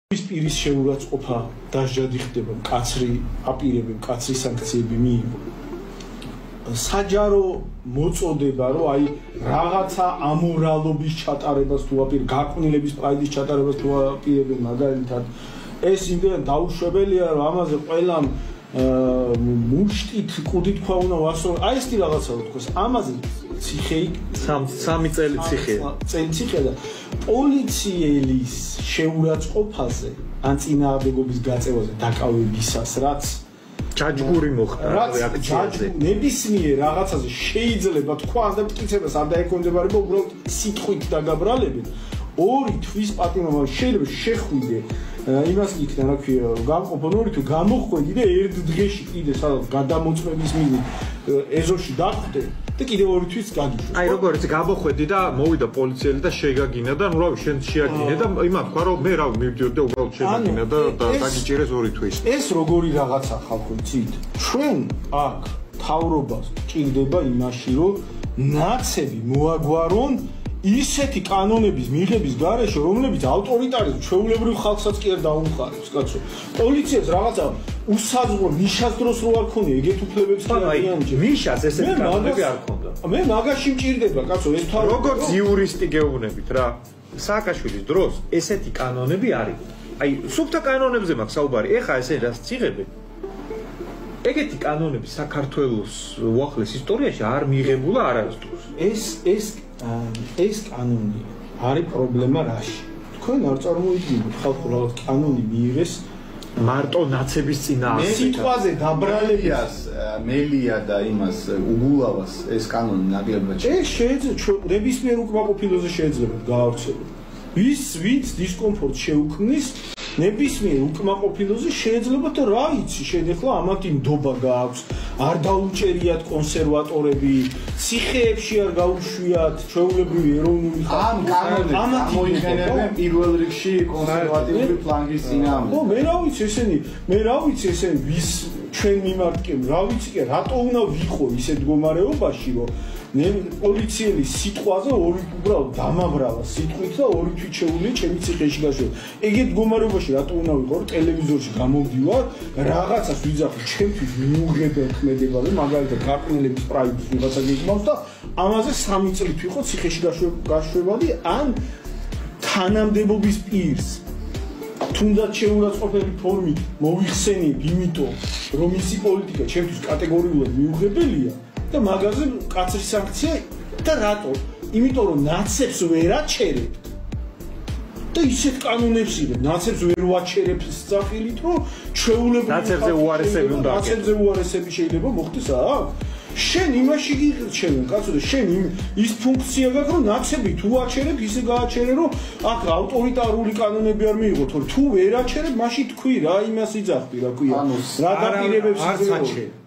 ის პირის შეურაცხყოფა დასჯადი ხდება, მკაცრი აპირები, მკაცრი სანქციები მიიღო. საჯარო მოწოდება, რომ აი რაღაცა ამორალობის ჩატარებას თუ აპირ, გაყვნილების პრაიდის ჩატარებას თუ აპირებენ, მაგალითად, ეს იმდენ დაუშვებელია, რომ ამაზე ყველამ მუშტით კუდით თქვა უნდა ვასწავლო. აი ეს რაღაცა თქოს, ამაზე ციხე 3 წელი ციხე და პოლიციელის შეურაცხყოფაზე ან წინააღმდეგობის გაწევაზე დაკავებისას რაც ჯაჯგური მოხდა რეაქციაზე ნებისმიერ რაღაცაზე შეიძლება თქვა და მტკიცებას არ დაეკონდებარება უბრალოდ სიტყვით დაგაბრალებით ორი თვის პატიმრობა შეიძლება შეხვიდე იმას იქნა რა ქვია გამყოფონ ორი თუ გამოხვედი და ერთ დღეში კიდე სადაც გადამოწმების მინით ეზოში დახვდე და კიდე ორი თვის გაგიშვე. აი როგორც გამოხვედი და მოვიდა პოლიციელი და შეგაგინა და ნუ რავი შენ შეაგინე და იმან თქვა რომ მე რავი მივდიოდი და უბრალოდ შეგაგინა და დაგიჭირეს ორი თვის. ეს როგორი რაღაცა ხალხო იცით? ჩვენ აქ თავრობას ჭირდება იმაში რომ ნაცები მოაგვარონ ისეთი კანონების მიღების გარეშე რომლებიც ავტორიტარიზმ ჩვეულებრივ ხალხსაც კი არ დაუმხარებს კაცო. პოლიციას რაღაცა უსაზღვრო ნიშას დროს რო არ ქონია ეგეთ უფლებებს კი არიანჯე. ნიშას ესეთი კანონები არ ქონდა. მე მაგაში მჭირდება კაცო ეს თავი. როგორც იურისტი გეუბნებით რა. სააკაშვილის დროს ესეთი კანონები არის. აი სუფთა კანონებზე მაქვს საუბარი. ეხა ესე რას წიღებენ? ეგეთი კანონები საქართველოს უახლეს ისტორიაში არ მიღებულა არასდროს. ეს კანონი არის პრობლემა რაში? თქვენ არ წარმოიდგინოთ ხალხო რაღაც კანონი მიიღეს მარტო ნაცების წინააღმდეგ. სიტყვაზე დაბრალებას მელია და იმას უგულავას ეს კანონი ნაკლებად. ეს შეიძლება ნებისმიერ უკმაყოფილოზე შეიძლება გაავრცელოს. ვინც დისკომფორტს შეუქმნის ნებისმიერ უკმაყოფილოზე შეიძლება და რა იცი შენ ახლა ამათი ნდობა გააქვს არ დაუჭერიათ კონსერვატორები ციხეებში არ გაუშვიათ ჩვეულებრივი ეროვნული ამ კანონებს გამოიყენებენ პირველ რიგში კონსერვატიული ფლანგის წინააღმდეგ. ხო მე რა ვიცი ესენი ვის ჩვენ მიმართ რა ვიცი კი რატო უნდა ვიყო ისეთ მდგომარეობაში რომ პოლიცielis სიტყვაზე ორი უბრალოდ დამაბრალა სიტყვით და ორი თვით შეუძლია ჩემი ციხეში გაშვება. ეგეთ მდგომარეობაში რატო უნდა ვიყო რომ ტელევიზორში გამოვდივარ რაღაცას ვიძახო ჩემთვის მიუღებელ ქმედებაზე მაგალითად გაყნელების პრაიდის ვიღაცა გიგმავს და ამაზე 3 წლით ვიყო ციხეში გაშვებადი ან თანამდებობის პირს თუნდაც შეურაცხყოფელი ფორმით მოვიხსენებ იმიტომ რომ ისი პოლიტიკა ჩემთვის კატეგორიულად მიუღებელია და მაგაზე კაცრი სანქცია და რატო? იმიტომ რომ ნაცებს ვერ აჩერებთ. და ისეთ კანონებს იღებ, ნაცებს ვერ ვაჩერებთ სწრაფილით, რომ ჩვეულებრივ ნაცებზე უარესები უნდა აკეთო. ნაცებზე უარესები შეიძლება მოხდეს აქ. შენ იმაში გირჩევენ, კაცო და შენ ის ფუნქცია გაქვს, რომ ნაცები თუ აჩერებ, ისე გააჩერე, რომ აქ ავტორიტარული კანონები არ მიიღო, თორე თუ ვერ აჩერებ, მაშინ თქვი რა იმას იძახდი, რა ქვია. რა დაპირებებს არ საჩე